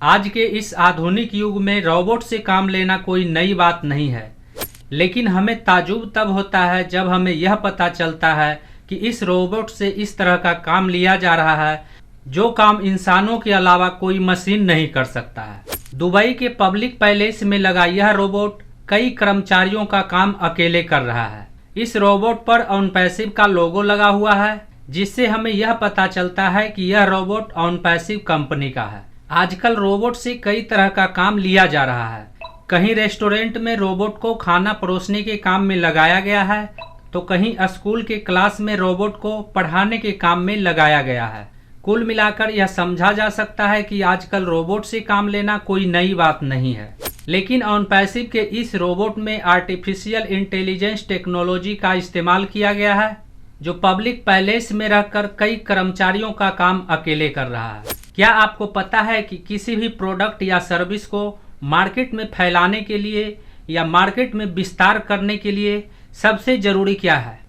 आज के इस आधुनिक युग में रोबोट से काम लेना कोई नई बात नहीं है, लेकिन हमें ताज्जुब तब होता है जब हमें यह पता चलता है कि इस रोबोट से इस तरह का काम लिया जा रहा है जो काम इंसानों के अलावा कोई मशीन नहीं कर सकता है। दुबई के पब्लिक पैलेस में लगा यह रोबोट कई कर्मचारियों का काम अकेले कर रहा है। इस रोबोट पर ऑनपैसिव का लोगो लगा हुआ है, जिससे हमें यह पता चलता है कि यह रोबोट ऑनपैसिव कंपनी का है। आजकल रोबोट से कई तरह का काम लिया जा रहा है। कहीं रेस्टोरेंट में रोबोट को खाना परोसने के काम में लगाया गया है, तो कहीं स्कूल के क्लास में रोबोट को पढ़ाने के काम में लगाया गया है। कुल मिलाकर यह समझा जा सकता है कि आजकल रोबोट से काम लेना कोई नई बात नहीं है। लेकिन ऑनपैसिव के इस रोबोट में आर्टिफिशियल इंटेलिजेंस टेक्नोलॉजी का इस्तेमाल किया गया है, जो पब्लिक पैलेस में रहकर कई कर्मचारियों का काम अकेले कर रहा है। क्या आपको पता है कि किसी भी प्रोडक्ट या सर्विस को मार्केट में फैलाने के लिए या मार्केट में विस्तार करने के लिए सबसे जरूरी क्या है?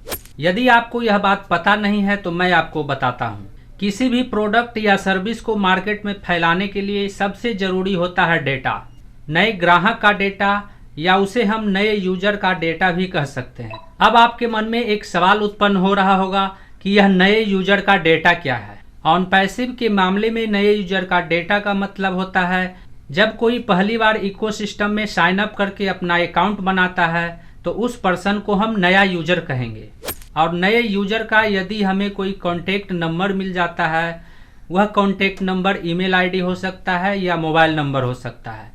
यदि आपको यह बात पता नहीं है तो मैं आपको बताता हूँ। किसी भी प्रोडक्ट या सर्विस को मार्केट में फैलाने के लिए सबसे जरूरी होता है डेटा। नए ग्राहक का डेटा, या उसे हम नए यूजर का डेटा भी कह सकते हैं। अब आपके मन में एक सवाल उत्पन्न हो रहा होगा कि यह नए यूजर का डेटा क्या है। ऑनपैसिव के मामले में नए यूजर का डेटा का मतलब होता है जब कोई पहली बार इकोसिस्टम में साइन अप करके अपना अकाउंट बनाता है तो उस पर्सन को हम नया यूजर कहेंगे। और नए यूजर का यदि हमें कोई कॉन्टेक्ट नंबर मिल जाता है, वह कॉन्टेक्ट नंबर ईमेल आईडी हो सकता है या मोबाइल नंबर हो सकता है,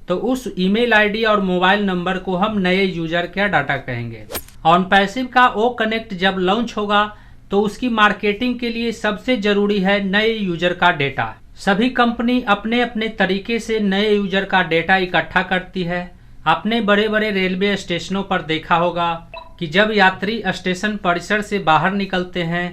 तो उस ईमेल आईडी और मोबाइल नंबर को हम नए यूजर का डाटा कहेंगे। ऑनपैसिव का ओ कनेक्ट जब लॉन्च होगा तो उसकी मार्केटिंग के लिए सबसे जरूरी है नए यूजर का डेटा। सभी कंपनी अपने अपने तरीके से नए यूजर का डेटा इकट्ठा करती है। आपने बड़े बड़े रेलवे स्टेशनों पर देखा होगा कि जब यात्री स्टेशन परिसर से बाहर निकलते हैं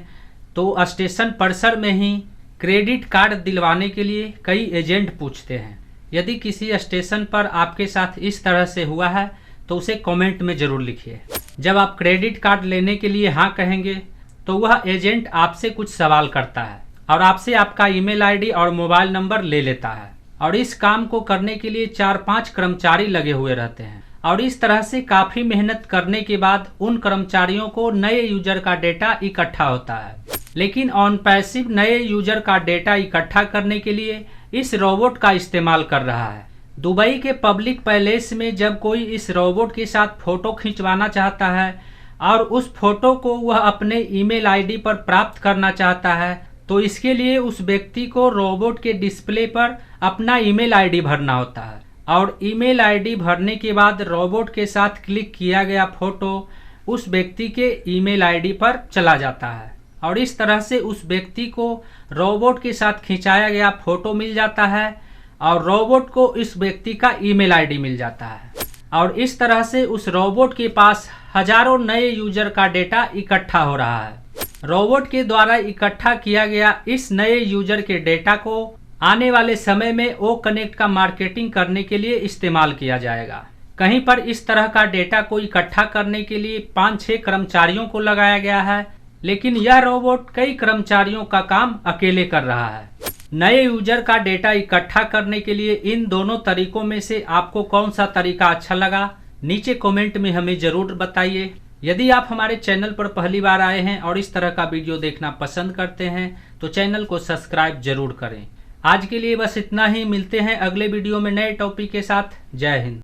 तो स्टेशन परिसर में ही क्रेडिट कार्ड दिलवाने के लिए कई एजेंट पूछते हैं। यदि किसी स्टेशन पर आपके साथ इस तरह से हुआ है तो उसे कमेंट में जरूर लिखिए। जब आप क्रेडिट कार्ड लेने के लिए हाँ कहेंगे तो वह एजेंट आपसे कुछ सवाल करता है और आपसे आपका ईमेल आईडी और मोबाइल नंबर ले लेता है। और इस काम को करने के लिए 4-5 कर्मचारी लगे हुए रहते हैं। और इस तरह से काफी मेहनत करने के बाद उन कर्मचारियों को नए यूजर का डेटा इकट्ठा होता है। लेकिन ऑनपैसिव नए यूजर का डेटा इकट्ठा करने के लिए इस रोबोट का इस्तेमाल कर रहा है। दुबई के पब्लिक पैलेस में जब कोई इस रोबोट के साथ फोटो खिंचवाना चाहता है और उस फोटो को वह अपने ईमेल आईडी पर प्राप्त करना चाहता है, तो इसके लिए उस व्यक्ति को रोबोट के डिस्प्ले पर अपना ईमेल आईडी भरना होता है। और ईमेल आईडी भरने के बाद रोबोट के साथ क्लिक किया गया फोटो उस व्यक्ति के ईमेल आईडी पर चला जाता है। और इस तरह से उस व्यक्ति को रोबोट के साथ खिंचाया गया फोटो मिल जाता है और रोबोट को इस व्यक्ति का ईमेल आईडी मिल जाता है। और इस तरह से उस रोबोट के पास हजारों नए यूजर का डेटा इकट्ठा हो रहा है। रोबोट के द्वारा इकट्ठा किया गया इस नए यूजर के डेटा को आने वाले समय में ओ कनेक्ट का मार्केटिंग करने के लिए इस्तेमाल किया जाएगा। कहीं पर इस तरह का डेटा को इकट्ठा करने के लिए 5-6 कर्मचारियों को लगाया गया है, लेकिन यह रोबोट कई कर्मचारियों का काम अकेले कर रहा है। नए यूजर का डेटा इकट्ठा करने के लिए इन दोनों तरीकों में से आपको कौन सा तरीका अच्छा लगा, नीचे कमेंट में हमें जरूर बताइए। यदि आप हमारे चैनल पर पहली बार आए हैं और इस तरह का वीडियो देखना पसंद करते हैं तो चैनल को सब्सक्राइब जरूर करें। आज के लिए बस इतना ही। मिलते हैं अगले वीडियो में नए टॉपिक के साथ। जय हिंद।